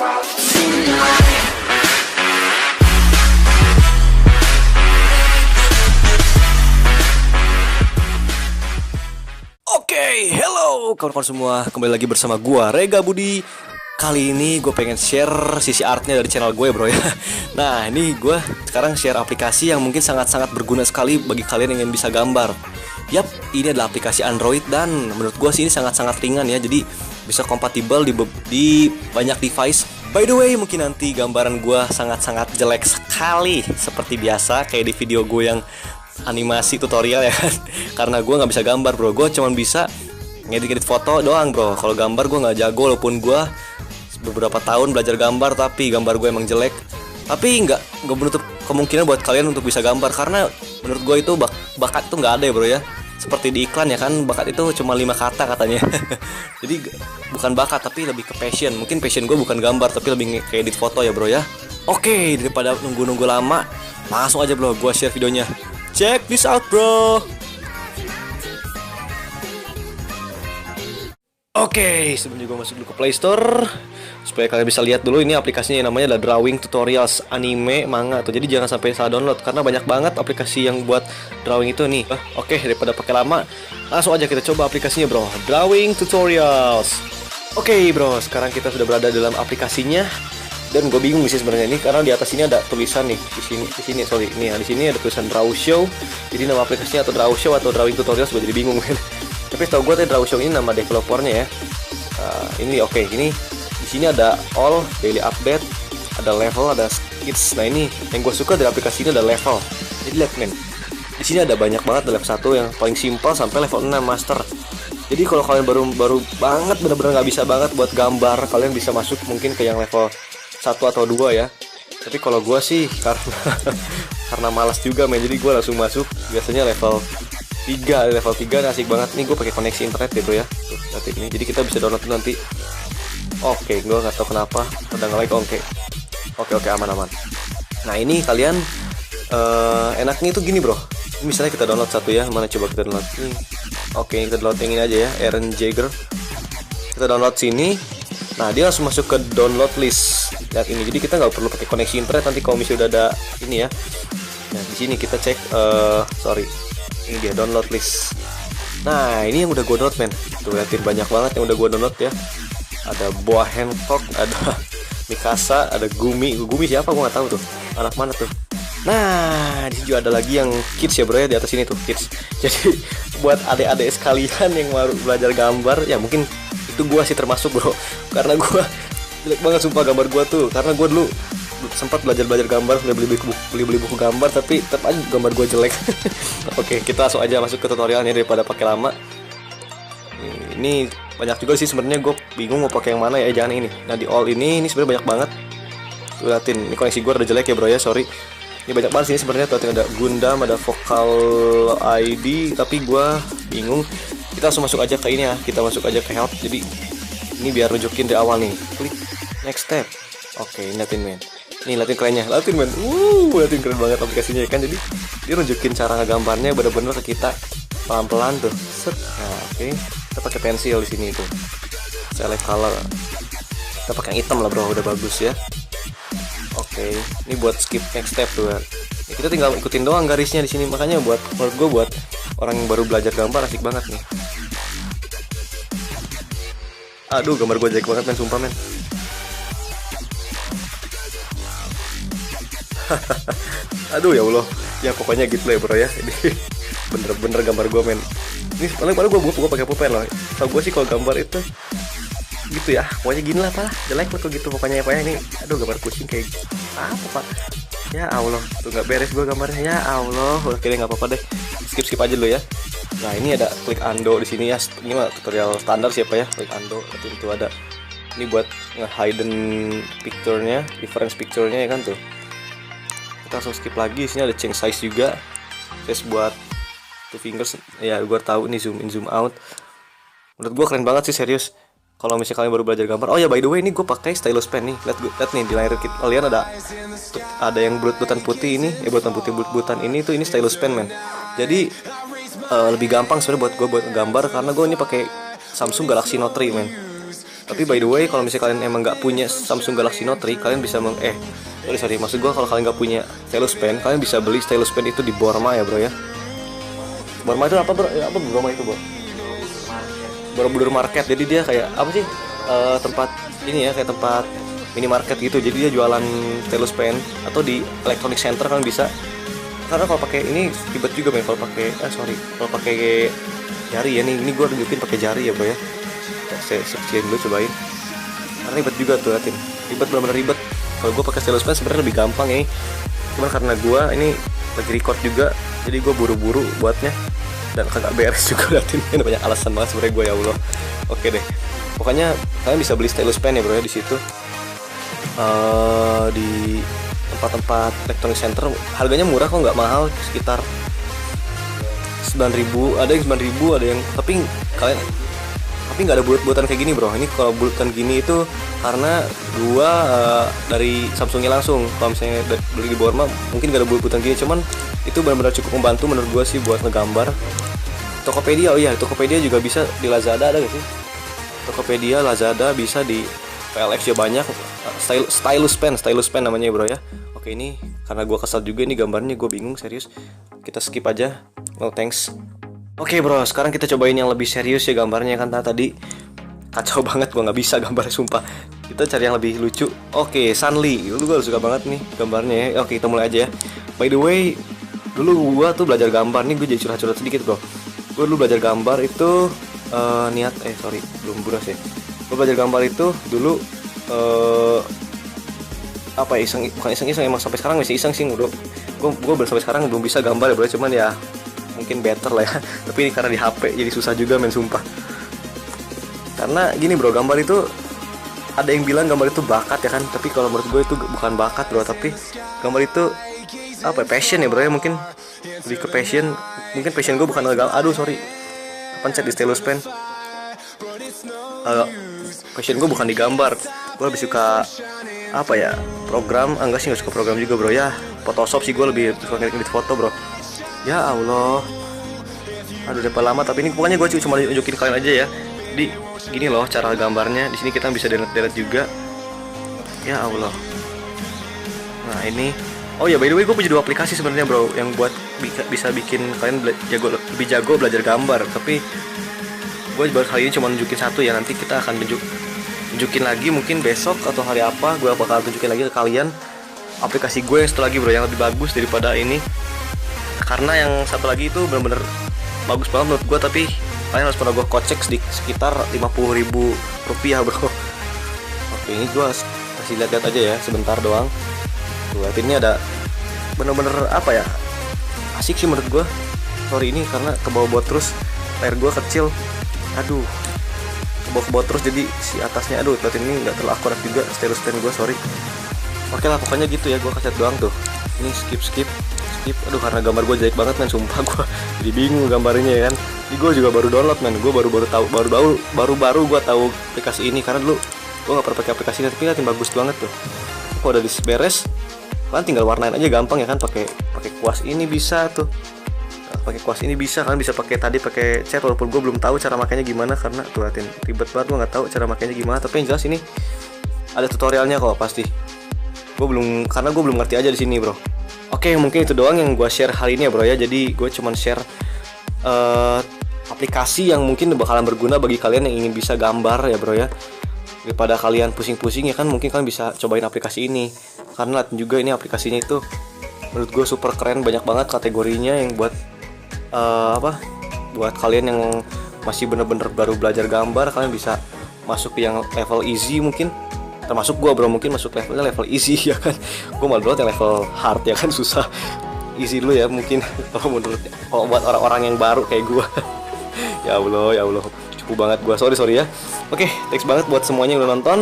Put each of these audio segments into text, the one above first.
Hello kawan-kawan semua, kembali lagi bersama gua Rega Budi. Kali ini gue pengen share sisi artnya dari channel gue bro ya. Nah ini gue sekarang share aplikasi yang mungkin sangat-sangat berguna sekali bagi kalian yang ingin bisa gambar. Yap, ini adalah aplikasi Android dan menurut gue sih ini sangat-sangat ringan ya. Jadi bisa kompatibel di banyak device. By the way, mungkin nanti gambaran gue sangat-sangat jelek sekali seperti biasa kayak di video gue yang animasi tutorial ya kan. Karena gue nggak bisa gambar bro, gue cuman bisa ngedit foto doang bro. Kalau gambar gue nggak jago, walaupun gue beberapa tahun belajar gambar, tapi gambar gue emang jelek. Tapi nggak menutup kemungkinan buat kalian untuk bisa gambar, karena menurut gue itu bakat itu nggak ada ya bro ya. Seperti di iklan ya kan, bakat itu cuma 5 kata katanya. Jadi bukan bakat tapi lebih ke passion. Mungkin passion gue bukan gambar tapi lebih ke edit foto ya bro ya. Oke, daripada nunggu-nunggu lama, langsung aja bro gue share videonya. Check this out bro. Oke, sebelumnya gue masuk dulu ke Play Store supaya kalian bisa lihat dulu ini aplikasinya, yang namanya adalah Drawing Tutorials Anime Manga tuh. Jadi jangan sampai salah download karena banyak banget aplikasi yang buat drawing itu nih. Oke, daripada pakai lama, langsung aja kita coba aplikasinya bro. Drawing Tutorials. Oke bro, sekarang kita sudah berada dalam aplikasinya. Dan gue bingung sih sebenarnya ini karena di atas ini ada tulisan nih, di sini di sini ada tulisan Draw Show. Jadi nama aplikasinya atau Draw Show atau Drawing Tutorials, gue jadi bingung kan. Tapi setahu gue Draw Show ini nama developernya ya. Ini oke, ini di sini ada all, daily update, ada level, ada skits. Nah ini yang gue suka dari aplikasi ini ada level. Jadi lihat men, di sini ada banyak banget dari level 1 yang paling simpel sampai level 6 master. Jadi kalau kalian baru banget, bener-bener nggak bisa banget buat gambar, kalian bisa masuk mungkin ke yang level 1 atau 2 ya. Tapi kalau gue sih karena malas juga men, jadi gue langsung masuk biasanya level 3 asik banget nih. Gue pakai koneksi internet gitu ya. Tuh, nanti ini jadi kita bisa download nanti. Oke, gue nggak tahu kenapa udah nge-like. Oke, aman. Nah ini kalian enaknya itu gini bro. Misalnya kita download satu ya, mana coba kita download ini. Oke, kita download yang ini aja ya, Eren Jaeger. Kita download sini. Nah dia langsung masuk ke download list. Lihat ini, jadi kita nggak perlu pakai koneksi internet nanti kalau misalnya udah ada ini ya. Nah di sini kita cek, ini dia download list. Nah ini yang udah gue download men. Tuh liatin banyak banget yang udah gue download ya. Ada Boa Hancock, ada Mikasa, ada Gumi siapa gue nggak tahu tuh, anak mana tuh. Nah di sini juga ada lagi yang kids ya bro ya, di atas ini tuh kids. Jadi buat adik-adik sekalian yang baru belajar gambar ya, mungkin itu gue sih termasuk bro, karena gue jelek banget sumpah gambar gue tuh. Karena gue dulu sempat belajar gambar, beli buku gambar, tapi tetap aja gambar gue jelek. Oke, kita langsung aja masuk ke tutorialnya daripada pakai lama. Ini banyak juga sih sebenarnya, gue bingung mau pakai yang mana ya. Jangan ini. Nah di all ini sebenarnya banyak banget. Tuh liatin, ini koneksi gue udah jelek ya bro ya, sorry. Ini banyak banget sini sebenarnya. Tuh ada Gundam, ada Vocal ID, tapi gue bingung. Kita langsung masuk aja ke ini ya. Kita masuk aja ke help. Jadi ini biar rujukin dari awal nih. Klik next step. Oke, liatin men. Nih liatin kerennya, liatin men. Liatin keren banget aplikasinya kan. Jadi dia nunjukin cara ngegambarnya bener-bener ke kita pelan-pelan tuh. Set. Nah, oke. Kita pakai pensil di sini tuh. Select color. Kita pakai yang hitam lah bro, udah bagus ya. Oke, ini buat skip next step tuh. Ya, kita tinggal ikutin doang garisnya di sini. Makanya menurut gue buat orang yang baru belajar gambar asik banget nih. Aduh, gambar gue jelek banget men, sumpah men. Aduh ya Allah. Ya pokoknya gitu lah ya bro ya. Ini bener-bener gambar gue men. Ini paling gue pakai pulpen loh. Tau gue sih kalau gambar itu gitu ya, pokoknya gini lah, apalah jelek lah kalau gitu pokoknya ya ini. Aduh gambar kucing kayak apa pak. Ya Allah, tuh nggak beres gue gambarnya. Ya Allah, oke deh nggak apa-apa deh. Skip aja dulu ya. Nah ini ada klik undo di sini ya. Ini mah tutorial standar siapa ya, klik undo. Itu ada. Ini buat nge-hidden picture-nya, reference picture-nya ya kan tuh. Kita langsung skip lagi. Sini ada change size juga. Size buat two fingers. Ya gue tahu nih, zoom in zoom out. Menurut gue keren banget sih serius. Kalau misalnya kalian baru belajar gambar. Oh ya by the way ini gue pakai stylus pen nih. Lihat nih di layar kalian ada yang bulat-bulatan putih ini. Bulatan putih bulat-bulatan ini tuh, ini stylus pen men. Jadi lebih gampang sebenarnya buat gue buat gambar karena gue ini pakai Samsung Galaxy Note 3 men. Tapi by the way, kalau misalnya kalian emang nggak punya Samsung Galaxy Note 3, kalian bisa sorry, maksud gue kalau kalian nggak punya stylus pen, kalian bisa beli stylus pen itu di Borma ya bro ya. Borma itu apa bro? Ya, apa Borma itu bro? Borobudur Market. Jadi dia kayak apa sih? Tempat ini ya, kayak tempat minimarket gitu. Jadi dia jualan stylus pen, atau di electronic center kalian bisa. Karena kalau pakai ini ribet juga men, kalau pakai jari ya, ini gue tunjukin pakai jari ya bro ya. Saya kecilin dulu, cobain. Karena ribet juga tuh, liatin. Ribet, benar-benar ribet. Kalau gue pakai stylus pen sebenarnya lebih gampang ya. Cuman karena gue ini lagi record juga, jadi gue buru-buru buatnya dan kagak beres juga, liatin. Ini banyak alasan banget sebenarnya gue, ya Allah. Oke deh. Pokoknya kalian bisa beli stylus pen ya bro ya di situ. Di tempat-tempat electronic center harganya murah kok, nggak mahal, sekitar 9.000, ada yang 9.000, ada yang tapi nggak ada bulat-bulatan kayak gini bro. Ini kalau bulatan gini itu karena gua dari Samsungnya langsung. Kalau misalnya beli di Borma mungkin nggak ada bulat-bulatan gini, cuman itu benar-benar cukup membantu menurut gua sih buat ngegambar. Tokopedia, oh iya, Tokopedia juga bisa di Lazada, ada gak sih? Tokopedia, Lazada, bisa di PLX ya banyak. Stylus pen namanya bro ya. Oke, ini karena gua kesal juga ini gambarnya, gue bingung serius. Kita skip aja, no thanks. Oke bro, sekarang kita cobain yang lebih serius ya gambarnya kan. Tadi kacau banget, gue nggak bisa gambarnya sumpah. Kita cari yang lebih lucu. Oke, Sunly, gue suka banget nih gambarnya ya. Oke, kita mulai aja ya. By the way, dulu gue tuh belajar gambar nih, gue jadi curhat-curhat sedikit bro. Gue dulu belajar gambar itu belum buras ya. Gue belajar gambar itu dulu bukan iseng-iseng, emang sampai sekarang masih iseng sih bro. Gue sampai sekarang belum bisa gambar ya bro, cuman ya mungkin better lah ya. Tapi ini karena di HP jadi susah juga men, sumpah. Karena gini bro, gambar itu ada yang bilang gambar itu bakat ya kan, tapi kalau menurut gue itu bukan bakat bro, tapi gambar itu apa ya, passion ya bro ya. Mungkin lebih ke passion. Mungkin passion gue bukan pencet di stylus pen. Passion gue bukan di gambar. Gue lebih suka apa ya, program. Enggak sih, nggak suka program juga bro ya. Photoshop sih gue lebih suka ngedit foto bro. Ya Allah, aduh udah lama, tapi ini pokoknya gue cuma nunjukin kalian aja ya. Di gini loh cara gambarnya. Di sini kita bisa delete juga. Ya Allah. Nah ini, oh ya by the way, gue punya 2 aplikasi sebenarnya bro, yang buat bisa bikin kalian lebih jago belajar gambar. Tapi gue baru kali ini cuma nunjukin satu ya. Nanti kita akan nunjukin lagi mungkin besok atau hari apa. Gue bakal tunjukin lagi ke kalian aplikasi gue yang satu lagi bro, yang lebih bagus daripada ini. Karena yang satu lagi itu benar-benar bagus banget menurut gue, tapi kalian harus pernah gue kocek sekitar 50.000 rupiah bro. Oke, ini gue kasih lihat-lihat aja ya sebentar doang. Tuh, ini ada bener-bener apa ya, asik sih menurut gue. Sorry ini karena kebawa-bawa terus, layar gue kecil. Aduh, kebawa-bawa terus jadi si atasnya, aduh berarti ini nggak terlalu akurat juga stylus pen gue, sorry. Oke lah, pokoknya gitu ya, gue kasih doang tuh. Ini skip. Aduh, karena gambar gue jelek banget men, sumpah gue jadi bingung gambarnya ya kan. Ini gue juga baru download men, gue baru gue tahu aplikasi ini, karena dulu gue nggak pernah pakai aplikasi ini, tapi liatin bagus banget tuh. Kalau udah beres, kalian tinggal warnain aja, gampang ya kan. Pakai kuas ini bisa tuh, kalian bisa pakai cat, walaupun gue belum tahu cara makainya gimana, karena tuh liatin ribet banget, gue nggak tahu cara makainya gimana. Tapi yang jelas ini ada tutorialnya kok pasti. Karena gue belum ngerti aja di sini bro. Oke, mungkin itu doang yang gue share hari ini ya bro ya. Jadi gue cuman share aplikasi yang mungkin bakalan berguna bagi kalian yang ingin bisa gambar ya bro ya. Daripada kalian pusing-pusing ya kan, mungkin kalian bisa cobain aplikasi ini. Karena lihat juga ini aplikasinya itu menurut gue super keren, banyak banget kategorinya yang buat buat kalian yang masih bener-bener baru belajar gambar. Kalian bisa masuk ke yang level easy, mungkin termasuk gue bro, mungkin masuk level easy ya kan. Gue malah dulu yang level hard ya kan, susah. Easy dulu ya mungkin kalau buat orang-orang yang baru kayak gue. Ya Allah, cukup banget gue, sorry ya. Oke, thanks banget buat semuanya yang udah nonton.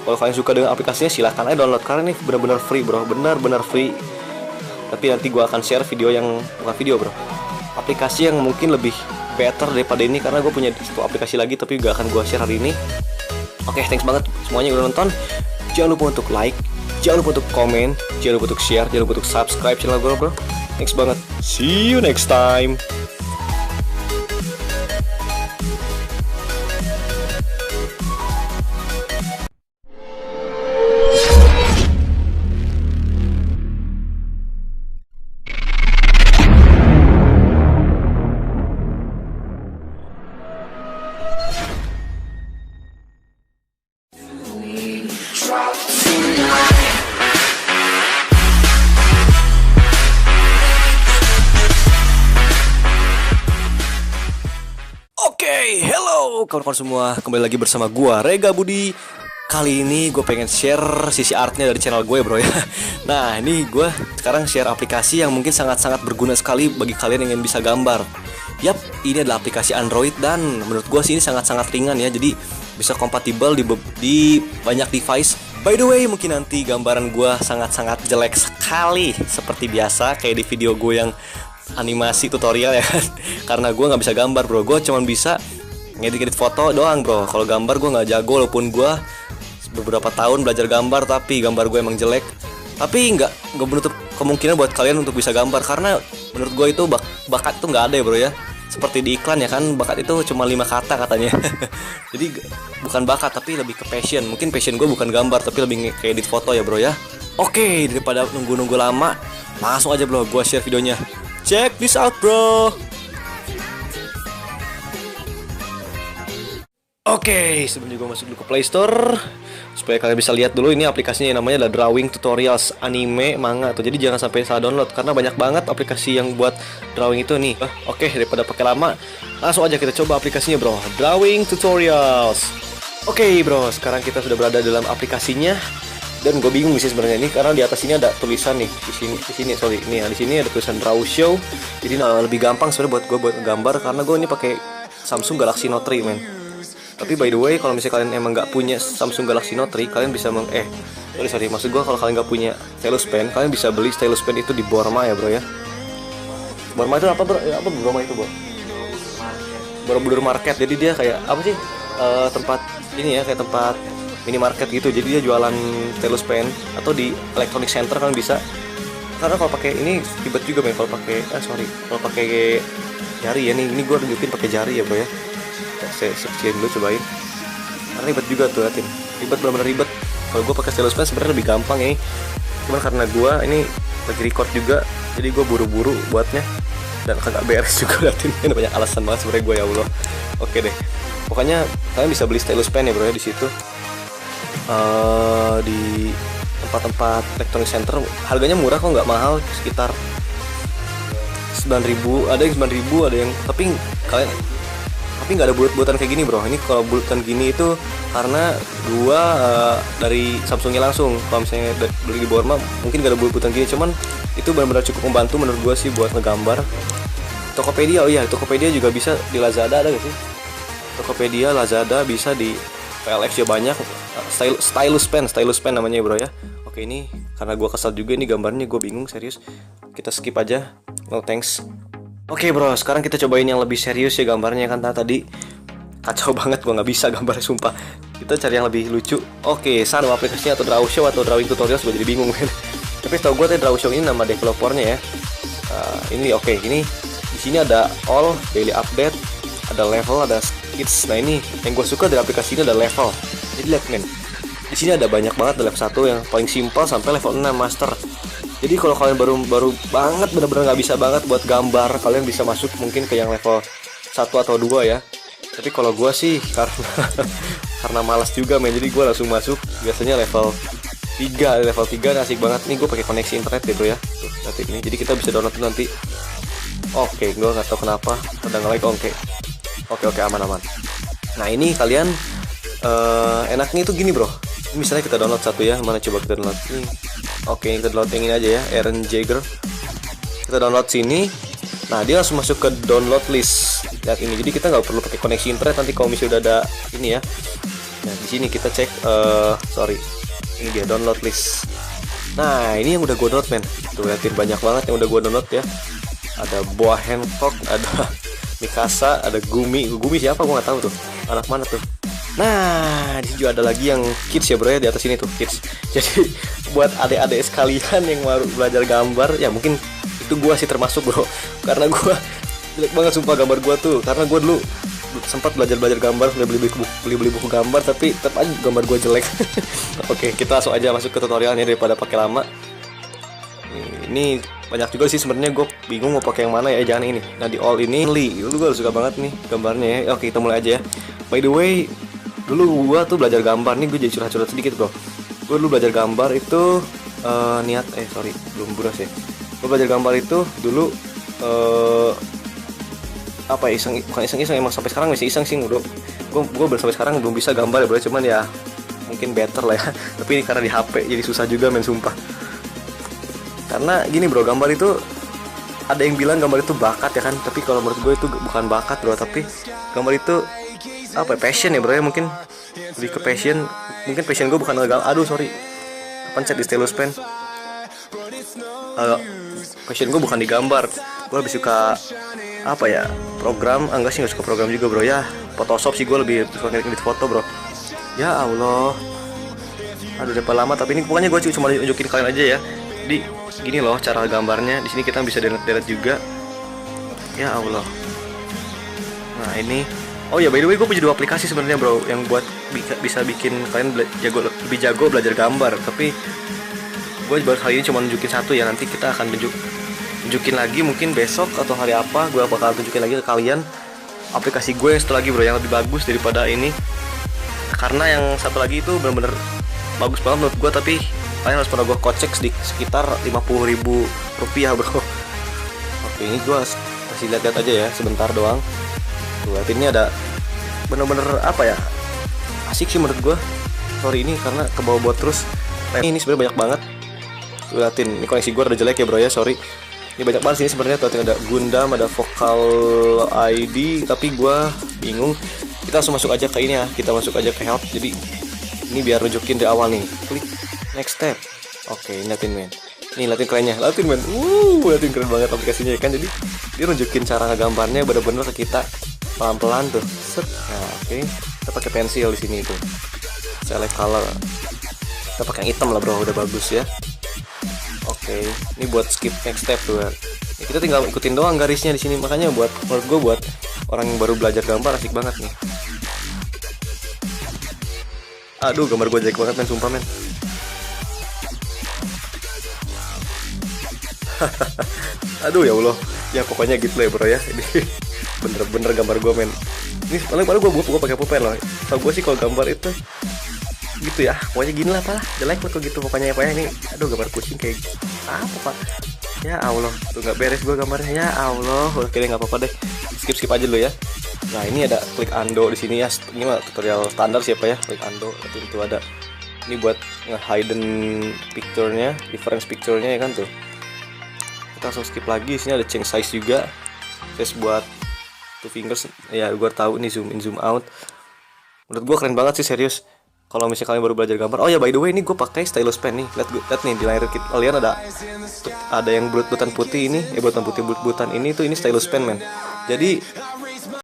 Kalau kalian suka dengan aplikasinya silahkan aja download, karena ini benar-benar free bro, benar-benar free. Tapi nanti gue akan share bukan aplikasi yang mungkin lebih better daripada ini, karena gue punya satu aplikasi lagi tapi gak akan gue share hari ini. Oke, thanks banget semuanya yang udah nonton. Jangan lupa untuk like, jangan lupa untuk komen, jangan lupa untuk share, jangan lupa untuk subscribe channel gue bro. Thanks banget. See you next time. Oke, hello kawan-kawan semua, kembali lagi bersama gua Rega Budi. Kali ini gue pengen share sisi artnya dari channel gue bro ya. Nah ini gue sekarang share aplikasi yang mungkin sangat-sangat berguna sekali bagi kalian yang ingin bisa gambar. Yap, ini adalah aplikasi Android dan menurut gue sih ini sangat-sangat ringan ya. Jadi bisa kompatibel di banyak device. By the way, mungkin nanti gambaran gue sangat-sangat jelek sekali seperti biasa kayak di video gue yang animasi tutorial ya kan. Karena gue nggak bisa gambar bro, gue cuman bisa ngedit-ngedit foto doang bro. Kalau gambar gue nggak jago, walaupun gue beberapa tahun belajar gambar, tapi gambar gue emang jelek. Tapi nggak menutup kemungkinan buat kalian untuk bisa gambar, karena menurut gue itu bakat itu nggak ada ya bro ya. Seperti di iklan ya kan, bakat itu cuma 5 kata katanya. Jadi bukan bakat tapi lebih ke passion. Mungkin passion gue bukan gambar tapi lebih kayak edit foto ya bro ya. Oke, daripada nunggu-nunggu lama, langsung aja bro gue share videonya. Check this out bro. Oke, sebelum gue masuk dulu ke Play Store, supaya kalian bisa lihat dulu ini aplikasinya yang namanya adalah Drawing Tutorials Anime Manga tuh. Jadi jangan sampai salah download karena banyak banget aplikasi yang buat drawing itu nih. Oke, daripada pakai lama, langsung aja kita coba aplikasinya bro. Drawing Tutorials. Oke bro, sekarang kita sudah berada dalam aplikasinya. Dan gue bingung sih sebenarnya ini karena di atas ini ada tulisan nih, di sini di sini ada tulisan Draw Show. Jadi lebih gampang sebenarnya buat gue buat gambar karena gue ini pakai Samsung Galaxy Note 3 men. Tapi by the way, kalau misalnya kalian emang nggak punya Samsung Galaxy Note 3, kalian bisa maksud gue kalau kalian nggak punya stylus pen, kalian bisa beli stylus pen itu di Borma ya bro ya. Borma itu apa bro? Ya, apa Borma itu bro? Borobudur Market. Jadi dia kayak apa sih? Tempat ini ya, kayak tempat minimarket gitu. Jadi dia jualan stylus pen, atau di electronic center kalian bisa. Karena kalau pakai ini ribet juga men, kalau pakai jari ya nih. Ini gue tunjukin pakai jari ya bro ya. Saya kecilin dulu cobain. Karena ribet juga tuh liatin. Ribet, benar-benar ribet. Kalau gue pakai stylus pen sebenarnya lebih gampang ya. Cuman karena gue ini lagi record juga, jadi gue buru-buru buatnya dan kagak beres juga liatin. Ini banyak alasan banget sebenarnya gue ya Allah. Oke deh. Pokoknya kalian bisa beli stylus pen ya bro ya di situ. Di tempat-tempat electronic center harganya murah kok, nggak mahal, sekitar 9.000, ada yang 9.000, ada yang tapi nggak ada bulat-bulatan kayak gini bro. Ini kalau bulatan gini itu karena gua dari Samsungnya langsung. Kalau misalnya beli di Borma mungkin nggak ada bulat-bulatan gini, cuman itu benar-benar cukup membantu menurut gua sih buat ngegambar. Tokopedia, oh iya, Tokopedia juga bisa di Lazada, ada nggak sih? Tokopedia, Lazada, bisa di PLX ya banyak. Stylus pen namanya ya bro ya. Oke, ini karena gua kesal juga ini gambarnya, gua bingung serius. Kita skip aja. No thanks. Oke bro, sekarang kita cobain yang lebih serius ya gambarnya kan. Tadi kacau banget, gua nggak bisa gambarnya sumpah. Kita cari yang lebih lucu. Oke, sama aplikasinya atau Draw Show atau Drawing Tutorials, gue jadi bingung men. Tapi tau gue tadi Draw Show ini nama developernya ya. Ini oke, ini di sini ada all, daily update, ada level, ada skits. Nah ini yang gue suka dari aplikasi ini ada level. Jadi lihat men, di sini ada banyak banget dari level 1 yang paling simpel sampai level 6 master. Jadi kalau kalian baru banget, benar-benar nggak bisa banget buat gambar, kalian bisa masuk mungkin ke yang level 1 atau 2 ya. Tapi kalau gue sih karena malas juga men, jadi gue langsung masuk biasanya level 3. Level 3 asik banget nih, gue pakai koneksi internet gitu ya. Tuh, nanti ini, jadi kita bisa download nanti. Oke, gue nggak tahu kenapa udah nge-like. Oke, aman. Nah ini kalian enaknya itu gini bro. Misalnya kita download satu ya, mana coba kita download ini. Oke, kita download yang ini aja ya, Eren Jaeger. Kita download sini. Nah, dia langsung masuk ke download list. Lihat ini. Jadi kita nggak perlu pakai koneksi internet nanti kalau misalnya udah ada ini ya. Nah, di sini kita cek ini dia download list. Nah, ini yang udah gue download men. Tuh liatin banyak banget yang udah gue download ya. Ada Boa Hancock, ada Mikasa, ada Gumi. Gumi siapa gue nggak tahu tuh. Anak mana tuh? Nah, di sini juga ada lagi yang kids ya bro ya, di atas ini tuh kids. Jadi buat adik-adik sekalian yang baru belajar gambar, ya mungkin itu gua sih termasuk bro. Karena gua jelek banget sumpah gambar gua tuh. Karena gua dulu sempat belajar gambar, beli buku gambar, tapi tetap aja gambar gua jelek. Oke, kita langsung aja masuk ke tutorialnya daripada pakai lama. Ini banyak juga sih sebenarnya, gue bingung mau pakai yang mana ya. Jangan ini. Nah di all ini, itu gue suka banget nih gambarnya ya. Oke, kita mulai aja ya. By the way, dulu gue tuh belajar gambar nih, gue jadi curhat-curhat sedikit bro. Gue dulu belajar gambar itu belum buras ya. Gue belajar gambar itu dulu apa ya, bukan iseng emang sampai sekarang masih iseng sih bro. Gue sampai sekarang belum bisa gambar ya bro, cuman ya mungkin better lah ya. Tapi ini karena di HP jadi susah juga men, sumpah. Karena gini bro, gambar itu ada yang bilang gambar itu bakat ya kan, tapi kalau menurut gue itu bukan bakat bro, tapi gambar itu apa ya, passion ya bro ya, mungkin lebih ke passion. Mungkin passion gue bukan ngegambar, pencet di stylus pen. Passion gue bukan di gambar, gue lebih suka apa ya, program. Enggak sih, nggak suka program juga bro ya, Photoshop sih gue lebih suka ngedit foto bro. Ya Allah, aduh udah lama, tapi ini pokoknya gue cuma nunjukin kalian aja ya. Jadi gini loh cara gambarnya. Di sini kita bisa delete juga. Ya Allah. Nah ini, oh ya by the way, gue punya 2 aplikasi sebenarnya bro, yang buat bisa bikin kalian lebih jago belajar gambar. Tapi gue baru kali ini cuma nunjukin satu ya. Nanti kita akan tunjukin lagi mungkin besok atau hari apa. Gue bakal tunjukin lagi ke kalian aplikasi gue yang satu lagi bro, yang lebih bagus daripada ini. Karena yang satu lagi itu bener-bener bagus banget menurut gue, tapi kalian harus pernah gue kocek sekitar 50.000 rupiah bro. Oke, ini gue kasih lihat aja ya sebentar doang. Tuh, ini ada bener-bener apa ya, asik sih menurut gue. Sorry ini karena kebawa terus. Ini sebenarnya banyak banget. Tuh, liatin, ini koneksi gue udah jelek ya bro ya, sorry. Ini banyak banget sini sebenarnya. Tuh, ada Gundam, ada Vocal ID, tapi gue bingung. Kita langsung masuk aja ke ini ya, kita masuk aja ke help. Jadi ini biar nunjukin dari awal nih. Klik next step. Oke, liatin men. Nih liatin kerennya, liatin men. Liatin keren banget aplikasinya ya kan. Jadi dia nunjukin cara ngegambarnya bener-bener ke kita pelan-pelan tuh. Set. Nah, oke. Kita pakai pensil di sini tuh. Select color. Kita pakai yang hitam lah bro, udah bagus ya. Oke, ini buat skip next step tuh ya. Kita tinggal ikutin doang garisnya di sini. Makanya menurut gue buat orang yang baru belajar gambar asik banget nih. Aduh, gambar gue jelek banget men, sumpah men. Aduh ya Allah. Ya pokoknya gitu lah ya bro ya. Ini bener-bener gambar gue men. Ini paling gue pakai pulpen loh. Tau gue sih kalau gambar itu gitu ya, pokoknya gini lah pak, jelek lah kok gitu pokoknya ya pak ya. Ini aduh gambar kucing kayak apa pak, ya Allah tuh nggak beres gue gambarnya, ya Allah. Udah kira nggak apa-apa deh, skip aja dulu ya. Nah ini ada klik undo di sini ya, ini mah tutorial standar siapa ya, klik undo. Tapi itu ada ini buat nge-hidden picture-nya, reference picture-nya ya kan tuh. Kita langsung skip lagi. Di sini ada change size juga, size buat 2 fingers ya. Gue tahu nih zoom in zoom out. Menurut gue keren banget sih, serius. Kalau misalnya kalian baru belajar gambar. Oh ya by the way, ini gue pakai stylus pen nih. Lihat nih di layar kalian ada yang bulat-bulatan putih ini, buatan putih bulat-bulatan ini tuh, ini stylus pen men. Jadi